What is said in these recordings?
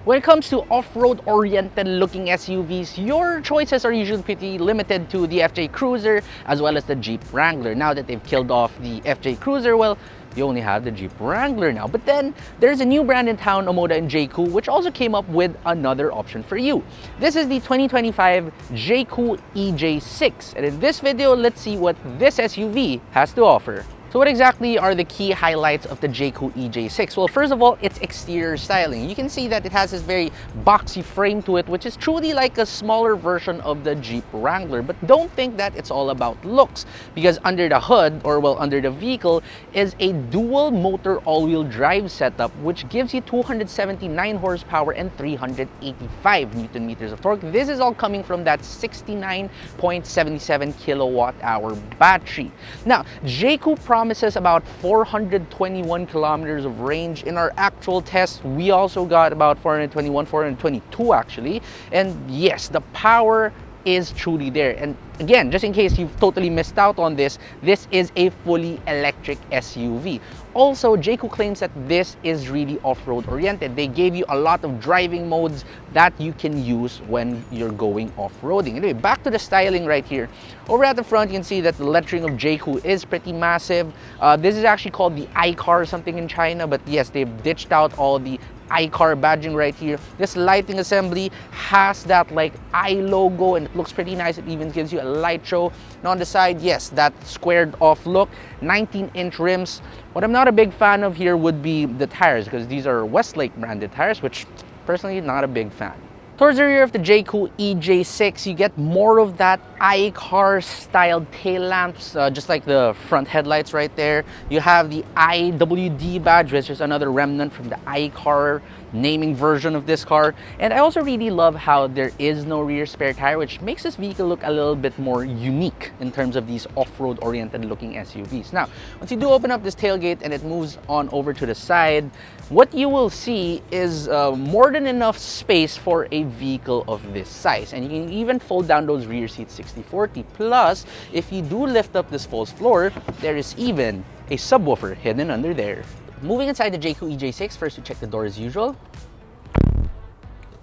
When it comes to off-road oriented looking SUVs, your choices are usually pretty limited to the FJ Cruiser as well as the Jeep Wrangler. Now that they've killed off the FJ Cruiser, well, you only have the Jeep Wrangler now. But then there's a new brand in town, Omoda and Jaecoo, which also came up with another option for you. This is the 2025 Jaecoo EJ6. And in this video, let's see what this SUV has to offer. So what exactly are the key highlights of the Jaecoo EJ6? Well, first of all, its exterior styling. You can see that it has this very boxy frame to it, which is truly like a smaller version of the Jeep Wrangler. But don't think that it's all about looks, because under the hood, or well, under the vehicle, is a dual motor all-wheel drive setup, which gives you 279 horsepower and 385 Newton meters of torque. This is all coming from that 69.77 kilowatt hour battery. Now, Jaecoo promises about 421 kilometers of range. In our actual test, we also got about 422 actually. And yes, the power is truly there. And again, just in case you've totally missed out on this, this is a fully electric SUV. Also, Jaecoo claims that this is really off-road oriented. They gave you a lot of driving modes that you can use when you're going off-roading. Anyway, back to the styling right here. Over at the front, you can see that the lettering of Jaecoo is pretty massive. This is actually called the iCar or something in China, but yes, they've ditched out all the iCar badging right here. This lighting assembly has that like I logo and it looks pretty nice. It even gives you a light show. And on the side, yes, that squared off look, 19-inch rims. What I'm not a big fan of here would be the tires, because these are Westlake branded tires, which personally not a big fan. Towards the rear of the Jaecoo EJ6, you get more of that iCar style tail lamps, just like the front headlights right there. You have the IWD badge, which is another remnant from the iCar naming version of this car. And I also really love how there is no rear spare tire, which makes this vehicle look a little bit more unique in terms of these off-road oriented looking SUVs. Now, once you do open up this tailgate and it moves on over to the side, what you will see is more than enough space for a vehicle of this size. And you can even fold down those rear seats 60/40. Plus, if you do lift up this false floor, there is even a subwoofer hidden under there. Moving inside the Jaecoo EJ6, first we check the door as usual.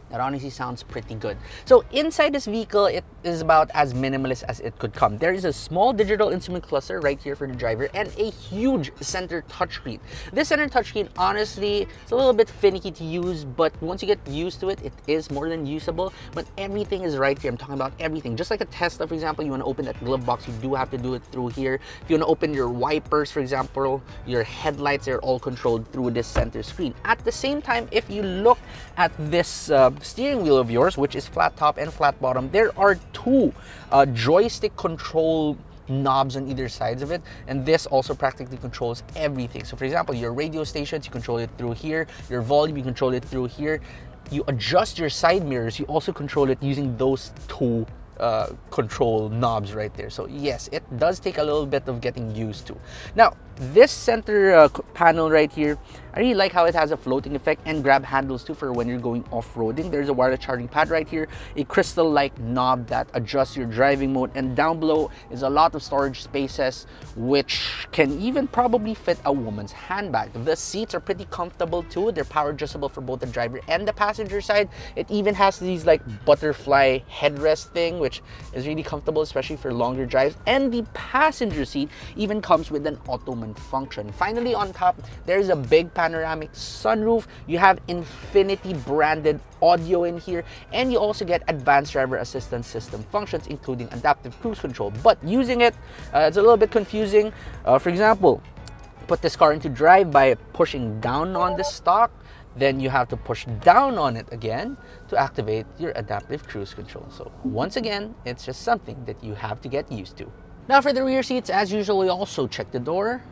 That honestly sounds pretty good. So inside this vehicle, it is about as minimalist as it could come. There is a small digital instrument cluster right here for the driver and a huge center touchscreen. This center touchscreen, honestly, it's a little bit finicky to use, but once you get used to it, it is more than usable. But everything is right here. I'm talking about everything. Just like a Tesla, for example, you want to open that glove box, you do have to do it through here. If you want to open your wipers, for example, your headlights are all controlled through this center screen. At the same time, if you look at this steering wheel of yours, which is flat top and flat bottom, there are two joystick control knobs on either sides of it, and this also practically controls everything. So for example, your radio stations, you control it through here. Your volume, you control it through here. You adjust your side mirrors, you also control it using those two control knobs right there. So yes, it does take a little bit of getting used to. Now, this center panel right here, I really like how it has a floating effect and grab handles too for when you're going off-roading. There's a wireless charging pad right here, a crystal-like knob that adjusts your driving mode, and down below is a lot of storage spaces, which can even probably fit a woman's handbag. The seats are pretty comfortable too. They're power adjustable for both the driver and the passenger side. It even has these like butterfly headrest thing, which is really comfortable, especially for longer drives. And the passenger seat even comes with an Ottoman function. Finally, on top, there's a big panoramic sunroof. You have Infinity branded audio in here, and you also get advanced driver assistance system functions, including adaptive cruise control. But using it, it's a little bit confusing. For example, put this car into drive by pushing down on the stalk, then you have to push down on it again to activate your adaptive cruise control. So once again, it's just something that you have to get used to. Now for the rear seats, as usual, we also check the door.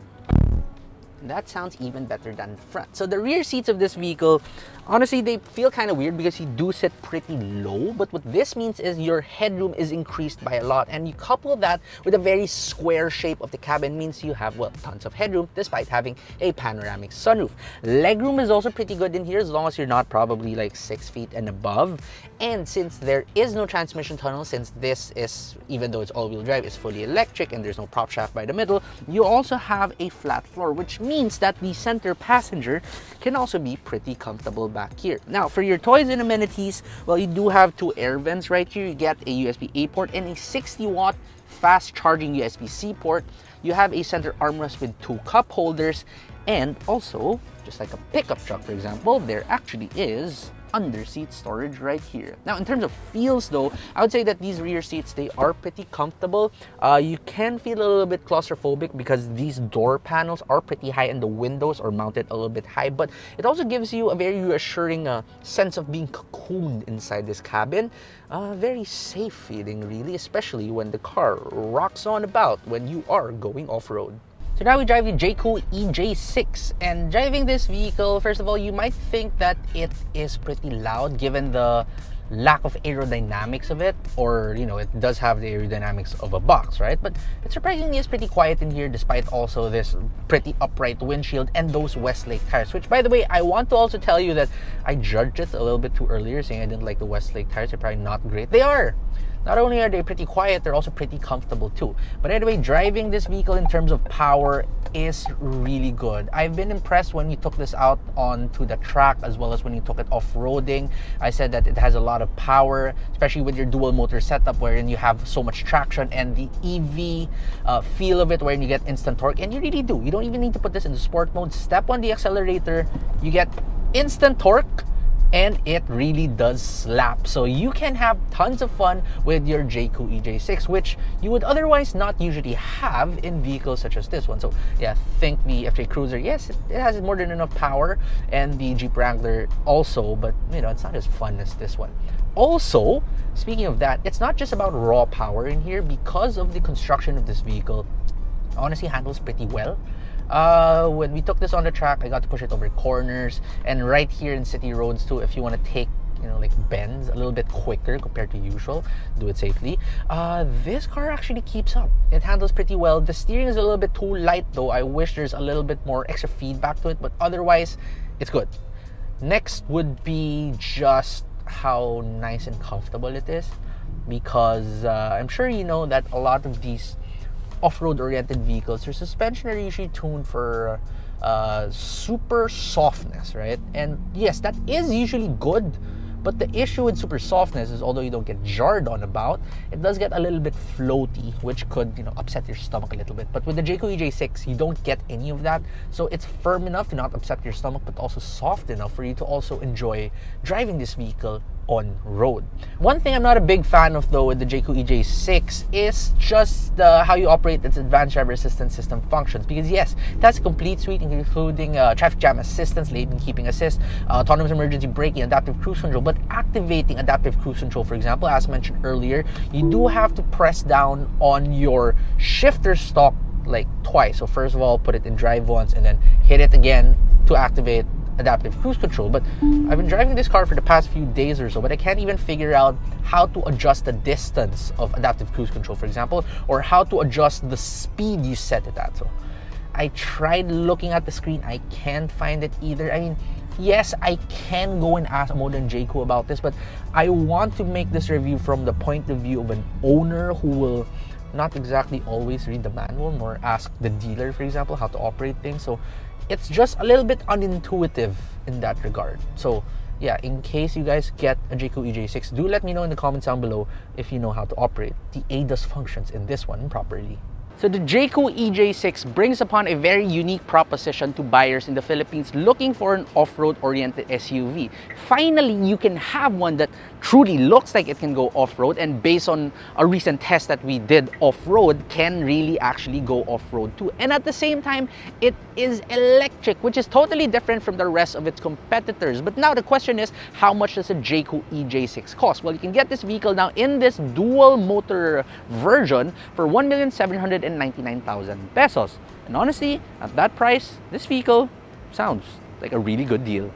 That sounds even better than the front. So the rear seats of this vehicle, honestly, they feel kind of weird because you do sit pretty low. But what this means is your headroom is increased by a lot. And you couple that with a very square shape of the cabin means you have, well, tons of headroom despite having a panoramic sunroof. Legroom is also pretty good in here as long as you're not probably like 6 feet and above. And since there is no transmission tunnel, since this is, even though it's all-wheel drive, is fully electric and there's no prop shaft by the middle, you also have a flat floor, which means that the center passenger can also be pretty comfortable back here. Now, for your toys and amenities, well, you do have two air vents right here. You get a USB-A port and a 60-watt fast charging USB-C port. You have a center armrest with two cup holders, and also, just like a pickup truck, for example, there actually is under-seat storage right here. Now, in terms of feels though, I would say that these rear seats, they are pretty comfortable. You can feel a little bit claustrophobic because these door panels are pretty high and the windows are mounted a little bit high, but it also gives you a very reassuring sense of being cocooned inside this cabin. Very safe feeling really, especially when the car rocks on about when you are going off-road. So now we drive the Jaecoo EJ6, and driving this vehicle, first of all, you might think that it is pretty loud given the lack of aerodynamics of it, or it does have the aerodynamics of a box, right? But it surprisingly is pretty quiet in here, despite also this pretty upright windshield and those Westlake tires, which, by the way, I want to also tell you that I judged it a little bit too earlier, saying I didn't like the Westlake tires. They're probably not great. They are. Not only are they pretty quiet, they're also pretty comfortable too. But anyway, driving this vehicle in terms of power is really good. I've been impressed when we took this out onto the track, as well as when you took it off-roading. I said that it has a lot of power, especially with your dual motor setup, wherein you have so much traction, and the EV feel of it, wherein you get instant torque. And you really do. You don't even need to put this into sport mode. Step on the accelerator, you get instant torque, and it really does slap. So you can have tons of fun with your Jaecoo EJ6, which you would otherwise not usually have in vehicles such as this one. So yeah, think the FJ Cruiser. Yes, it has more than enough power, and the Jeep Wrangler also, but it's not as fun as this one. Also, speaking of that, it's not just about raw power in here. Because of the construction of this vehicle, it honestly handles pretty well. When we took this on the track, I got to push it over corners, and right here in city roads too, if you want to take like bends a little bit quicker compared to usual, do it safely. This car actually keeps up. It handles pretty well. The steering is a little bit too light though. I wish there's a little bit more extra feedback to it, but otherwise it's good. Next would be just how nice and comfortable it is, because I'm sure you know that a lot of these off-road oriented vehicles, their suspension are usually tuned for super softness, right? And yes, that is usually good, but the issue with super softness is, although you don't get jarred on about, it does get a little bit floaty, which could upset your stomach a little bit. But with the Jaecoo EJ6, you don't get any of that, so it's firm enough to not upset your stomach, but also soft enough for you to also enjoy driving this vehicle on road. One thing I'm not a big fan of though with the Jaecoo EJ6 is just how you operate its advanced driver assistance system functions, because yes, it has a complete suite including traffic jam assistance, lane keeping assist, autonomous emergency braking, adaptive cruise control. But activating adaptive cruise control, for example, as mentioned earlier, you do have to press down on your shifter stalk like twice. So first of all, put it in drive once and then hit it again to activate adaptive cruise control. But I've been driving this car for the past few days or so, but I can't even figure out how to adjust the distance of adaptive cruise control, for example, or how to adjust the speed you set it at. So I tried looking at the screen. I can't find it either. I mean, yes, I can go and ask Modern Jaecoo about this, but I want to make this review from the point of view of an owner who will not exactly always read the manual, nor ask the dealer, for example, how to operate things. So it's just a little bit unintuitive in that regard. So yeah, in case you guys get a Jaecoo EJ6, do let me know in the comments down below if you know how to operate the ADAS functions in this one properly. So the Jaecoo EJ6 brings upon a very unique proposition to buyers in the Philippines looking for an off-road oriented SUV. Finally, you can have one that truly looks like it can go off-road, and based on a recent test that we did off-road, can really actually go off-road too. And at the same time, it is electric, which is totally different from the rest of its competitors. But now the question is, how much does a Jaecoo EJ6 cost? Well, you can get this vehicle now in this dual motor version for 1,799,000 pesos. And honestly, at that price, this vehicle sounds like a really good deal.